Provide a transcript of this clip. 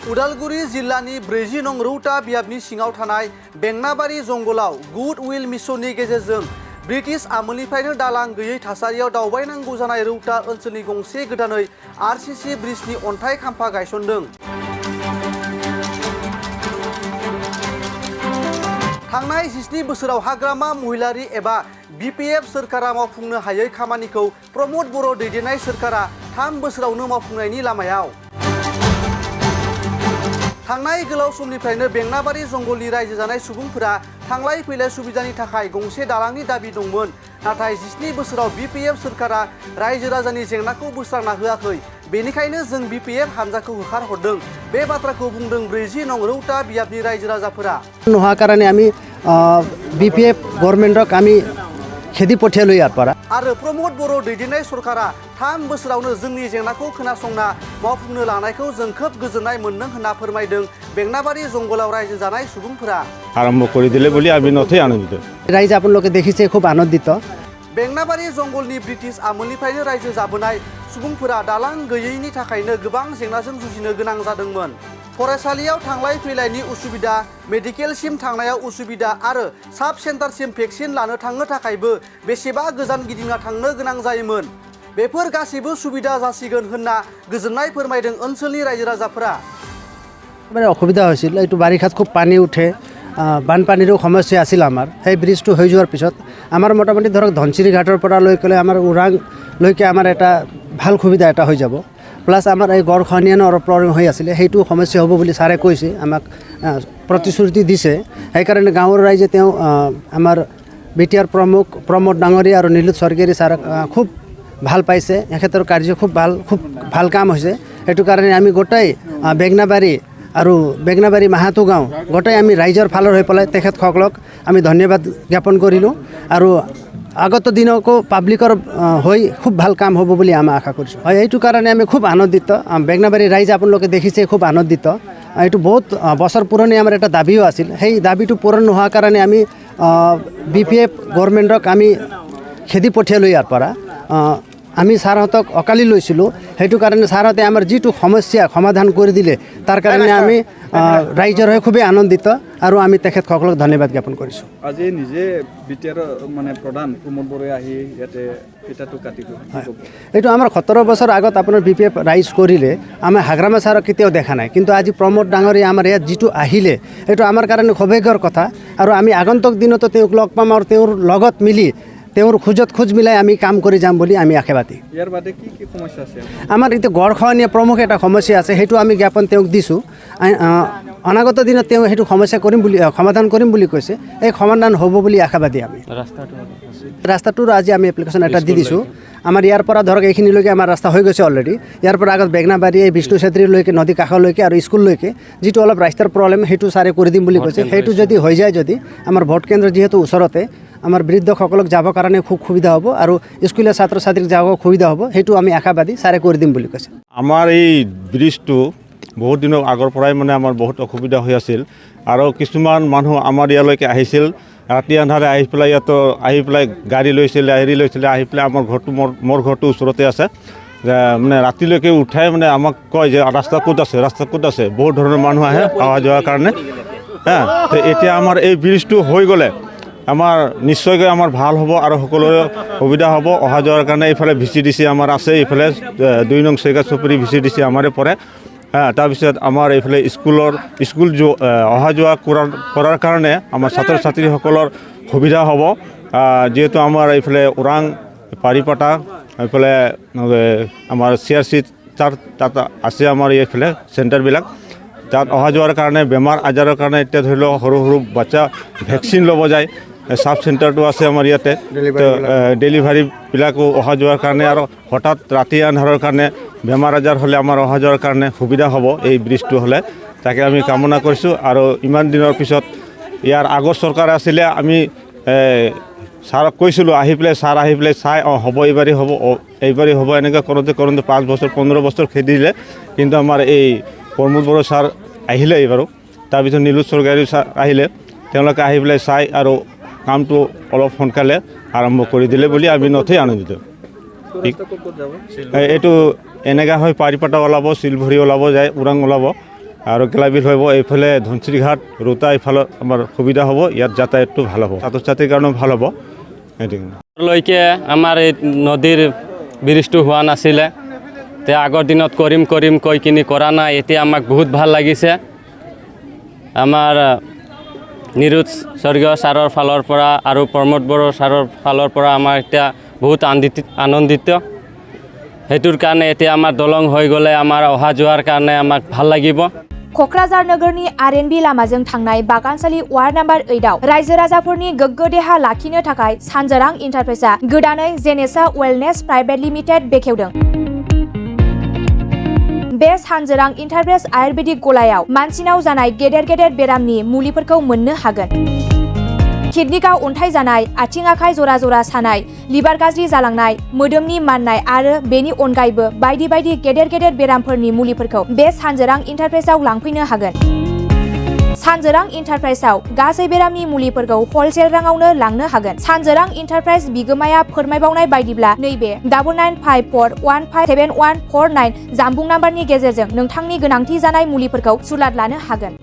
उदालगुरि जिल्लानि 40 नं रौता बियाबनि सिङाव थानाय बेंनाबारि जंगलाव गुड उइल मिशननि गेजेरजों ब्रिटिश आमोलनिफ्रायनो दालां गैयै थासारियाव दावबायनांगौ जानाय रौता ओनसोलनि गंसे गोदानै आरसीसी ब्रिजनि अन्थाइ खाम्फा गायसनदों। थांनाय 17 बोसोराव हाग्रामा महिलारि एबा बीपीएफ सोरखारा मावफुंनो हायै खामानिखौ प्रमोद बर' दैदेननाय सोरखारा 3 बोसोरावनो मावफुंनायनि लामायाव। थांनाय गोलाव समनिफ्रायनो बेंनाबारि जंगलनि रायजो जानाय सुबुंफोरा थांलाय फैलाय सुबिदानि थाखाय गंसे दालांनि दाबि दंमोन, नाथाय 17 बोसोराव बीपीएफ सोरखारा रायजो राजानि जेंनाखौ बोस्रांना होआखै। बेनिखायनो जों बीपीएफ हानजाखौ होखारहरदों। बे बाथ्राखौ बुंदों 40 नं रौता बियाबनि रायजो राजाफोरा। নোহোৱাৰ কাৰণে আমি बीपीएफ गभर्नमेन्टक আমি खेदी पठियालो यार पारा आरो प्रमोद बर' दैदेननाय सरकारा 3 बोसोरावनो जोंनि जेंनाखौ खोनासंना मावफुंनो लानायखौ जों खोब गोजोननाय मोनदों होनना फोरमायदों बेंनाबारि जंगलाव रायजो जानाय सुबुंफोरा। आरम्भ কৰি দিলে বুলি আমি নথৈ আনন্দিত। रायजो आपनलोके देखिছে खूब आनन्दित। बेंनाबारि जंगलनि ब्रिटिश आमोलनिफ्रायनो रायजो जाबोनाय सुबुंफोरा दालां गैयैनि थाखायनो गोबां जेंनाजों जुजिनो गोनां जादोंमोन। फरायसालियाव थांलाय फैलायनि उसुबिदा, मेडिकेलसिम थांनायाव उसुबिदा आरो साब सेन्टारसिम भेक्सिन लानो थांनो थाखायबो बेसेबा गोजान गिदिंना थांनो गोनां जायोमोन। बेफोर गासैबो सुबिदा जासिगोन होनना गोजोननाय फोरमायदों ओनसोलनि रायजो राजाफोरा। অসুবিধা হৈছিল, এইটো বাৰিষাত খুব পানী উঠে, বানপানীৰো সমস্যা আছিল আমাৰ। সেই ব্ৰিজটো হৈ যোৱাৰ পিছত আমাৰ মোটামুটি ধৰক ধনচিৰি ঘাটৰ পৰা লৈ গ'লে আমাৰ ওৰাংলৈকে আমাৰ এটা ভাল সুবিধা এটা হৈ যাব। প্লাছ আমাৰ এই গড়খহনীয়ানো অলপ প্ৰব্লেম হৈ আছিলে, সেইটো সমস্যা হ'ব বুলি ছাৰে কৈছে, আমাক প্ৰতিশ্ৰুতি দিছে। সেইকাৰণে গাঁৱৰ ৰাইজে তেওঁ আমাৰ বিটিআৰ প্ৰমুখ প্ৰমোদ ডাঙৰীয়া আৰু নীলোৎ স্বৰ্গীয়াৰী ছাৰক খুব ভাল পাইছে। এখেতৰ কাৰ্য খুব ভাল কাম হৈছে। সেইটো কাৰণে আমি গোটেই বেংনাবাৰী আৰু বেংনাবাৰী মাহাতো গাঁও গোটেই আমি ৰাইজৰ ফালৰ হৈ পেলাই তেখেতসকলক আমি ধন্যবাদ জ্ঞাপন কৰিলোঁ আৰু আগত দিনকো পাব্লিকৰ হৈ খুব ভাল কাম হ'ব বুলি আমি আশা কৰিছোঁ। হয়, এইটো কাৰণে আমি খুব আনন্দিত। বেংনাবাৰী ৰাইজ আপোনালোকে দেখিছে খুব আনন্দিত। এইটো বহুত বছৰ পুৰণি আমাৰ এটা দাবীও আছিল। সেই দাবীটো পূৰণ নোহোৱাৰ কাৰণে আমি बीपीएफ गभर्नमेन्टक আমি খেদি পঠিয়ালো ইয়াৰ পৰা। আমি ছাৰহঁতক অকালি লৈছিলোঁ, সেইটো কাৰণে ছাৰহঁতে আমাৰ যিটো সমস্যা সমাধান কৰি দিলে তাৰ কাৰণে আমি ৰাইজৰ হৈ খুবেই আনন্দিত আৰু আমি তেখেতসকলক ধন্যবাদ জ্ঞাপন কৰিছোঁ। আজি নিজে বিটিআৰ মানে প্ৰধান প্ৰমোদ বৰাই আহি ইয়াতে ফিতাটো কাটি গ'ল। এইটো আমাৰ 17 বছৰ আগত আপোনাৰ BPF ৰাইজ কৰিলে আমাৰ হাগ্ৰামা ছাৰক কেতিয়াও দেখা নাই, কিন্তু আজি প্ৰমোদ ডাঙৰীয়া আমাৰ ইয়াত যিটো আহিলে এইটো আমাৰ কাৰণে সৌভাগ্যৰ কথা। আৰু আমি আগন্তুক দিনতো তেওঁক লগ পাম আৰু তেওঁৰ লগত মিলি তেওঁৰ খোজ মিলাই আমি কাম কৰি যাম বুলি আমি আশাবাদী। ইয়াৰ বাদে কি কি সমস্যা আছে আমাৰ এতিয়া গড়খহনীয়া প্ৰমুখ এটা সমস্যা আছে, সেইটো আমি জ্ঞাপন তেওঁক দিছোঁ। অনাগত দিনত তেওঁ সেইটো সমস্যা সমাধান কৰিম বুলি কৈছে। এই সমাধান হ'ব বুলি আশাবাদী আমি। ৰাস্তাটোৰ আজি আমি এপ্লিকেশ্যন এটা দি দিছোঁ। আমাৰ ইয়াৰ পৰা ধৰক এইখিনিলৈকে আমাৰ ৰাস্তা হৈ গৈছে অলৰেডি। ইয়াৰ পৰা আগত বেগনাবাৰী এই বিষ্ণু চেত্ৰীলৈকে নদী কাষলৈকে আৰু স্কুললৈকে যিটো অলপ ৰাস্তাৰ প্ৰব্লেম সেইটো ছাৰে কৰি দিম বুলি কৈছে। সেইটো যদি হৈ যায়, যদি আমাৰ ভোট কেন্দ্ৰ যিহেতু ওচৰতে, আমাৰ বৃদ্ধসকলক যাবৰ কাৰণে খুব সুবিধা হ'ব আৰু স্কুলীয়া ছাত্ৰ ছাত্ৰীক যাব সুবিধা হ'ব, সেইটো আমি আশাবাদী, ছাৰে কৰি দিম বুলি কৈছে। আমাৰ এই ব্ৰিজটো বহুত দিনৰ আগৰ পৰাই মানে আমাৰ বহুত অসুবিধা হৈ আছিল আৰু কিছুমান মানুহ আমাৰ ইয়ালৈকে আহিছিল, ৰাতি আন্ধাৰে আহি পেলাই ইয়াতো আহি পেলাই গাড়ী লৈছিলে আহি পেলাই আমাৰ ঘৰটো মোৰ ঘৰটো ওচৰতে আছে। মানে ৰাতিলৈকে উঠাই মানে আমাক কয় যে ৰাস্তা ক'ত আছে। বহুত ধৰণৰ মানুহ আহে অহা যোৱাৰ কাৰণে। তো এতিয়া আমাৰ এই ব্ৰিজটো হৈ গ'লে আমাৰ নিশ্চয়কৈ আমাৰ ভাল হ'ব আৰু সকলোৰে সুবিধা হ'ব অহা যোৱাৰ কাৰণে। এইফালে VCDC আমাৰ আছে, এইফালে 2 নং চৈকা চুপুৰী VCDC আমাৰে পৰে। তাৰপিছত আমাৰ এইফালে স্কুল অহা যোৱা কৰাৰ কাৰণে আমাৰ ছাত্ৰ ছাত্ৰীসকলৰ সুবিধা হ'ব। যিহেতু আমাৰ এইফালে ওৰাং পাৰিপাটা এইফালে আমাৰ CRC তাত আছে আমাৰ এইফালে চেণ্টাৰবিলাক, তাত অহা যোৱাৰ কাৰণে বেমাৰ আজাৰৰ কাৰণে এতিয়া ধৰি লওক সৰু বাচ্চা ভেকচিন ল'ব যায়। সাব চেণ্টাৰটো আছে আমাৰ ইয়াতে, ডেলিভাৰীবিলাকো অহা যোৱাৰ কাৰণে আৰু হঠাৎ ৰাতি আন্ধাৰৰ কাৰণে বেমাৰ আজাৰ হ'লে আমাৰ অহা যোৱাৰ কাৰণে সুবিধা হ'ব এই ব্ৰিজটো হ'লে। তাকে আমি কামনা কৰিছোঁ। আৰু ইমান দিনৰ পিছত ইয়াৰ আগৰ চৰকাৰ আছিলে, আমি ছাৰক কৈছিলোঁ ছাৰ আহি পেলাই চাই হ'ব এইবাৰেই হ'ব এনেকৈ কৰোঁতে 5 বছৰ 15 বছৰ খেদি দিলে। কিন্তু আমাৰ এই প্ৰমোদ বড়ো ছাৰ আহিলে এইবাৰো, তাৰপিছত নীলোৎ স্বৰ্গীয়াৰী ছাৰ আহিলে, তেওঁলোকে আহি পেলাই চাই আৰু কামটো অলপ সোনকালে আৰম্ভ কৰি দিলে বুলি আমি নথৈ আনন্দিত। এইটো এনেকুৱা হয় পাৰিপাটা ওলাব, শিলভৰি ওলাব যায়, ওৰাং ওলাব, আৰু গেলাবিল হ'ব এইফালে ধনচিৰিঘাট ৰোটা এইফালে আমাৰ সুবিধা হ'ব ইয়াত যাতায়াতটো ভাল হ'ব ছাত্ৰ ছাত্ৰীৰ কাৰণেও ভাল হ'ব লৈকে আমাৰ এই নদীৰ ব্ৰিজটো হোৱা নাছিলে তে আগৰ দিনত কৰিম কৈ কিনি কৰা নাই এতিয়া আমাক বহুত ভাল লাগিছে আমাৰ নিৰুজ স্বৰ্গীয় ছাৰৰ ফালৰ পৰা আৰু প্ৰমোদ বড়ো ছাৰৰ ফালৰ পৰা আমাৰ এতিয়া বহুত আনন্দিত সেইটোৰ কাৰণে এতিয়া আমাৰ দলং হৈ গ'লে আমাৰ অহা যোৱাৰ কাৰণে আমাক ভাল লাগিব क'क्राझार नोगोरनि आर.एन.बी लामाजों थांनाय बागानसालि वार्ड नम्बर 8 आव रायजो राजाफोरनि गोग्गो देहा लाखिनो थाखाय सानजोरां इन्टारप्राइजआ गोदानै जेनेसा वेलनेस प्राइभेट लिमिटेड बेखेवदों बे सानजोरां इन्टारप्राइज आयुर्वेदिक गलायाव मानसिनाव जानाय गेदेर बेरामनि मुलिफोरखौ मोननो हागोन किडनिकाव अन्थाइ जानाय आथिं आखाइ जरा जरा सानाय लिभार गाज्रि जालांनाय मोदोमनि माननाय आरो बेनि अनगायैबो बायदि गेदेर बेरामफोरनि मुलिफोरखौ बे सानजोरां इन्टारप्राइजआव लांफैनो हागोन सानजोरां इन्टारप्राइजआव गासै बेरामनि मुलिफोरखौ हलसेल राङावनो लांनो हागोन सानजोरां इन्टारप्राइज बिगोमाया फोरमायबावनाय बायदिब्ला नैबे 9954157149 जानबुं नाम्बारनि गेजेरजों नोंथांनि गोनांथि जानाय मुलिफोरखौ सुलाद लानो हागोन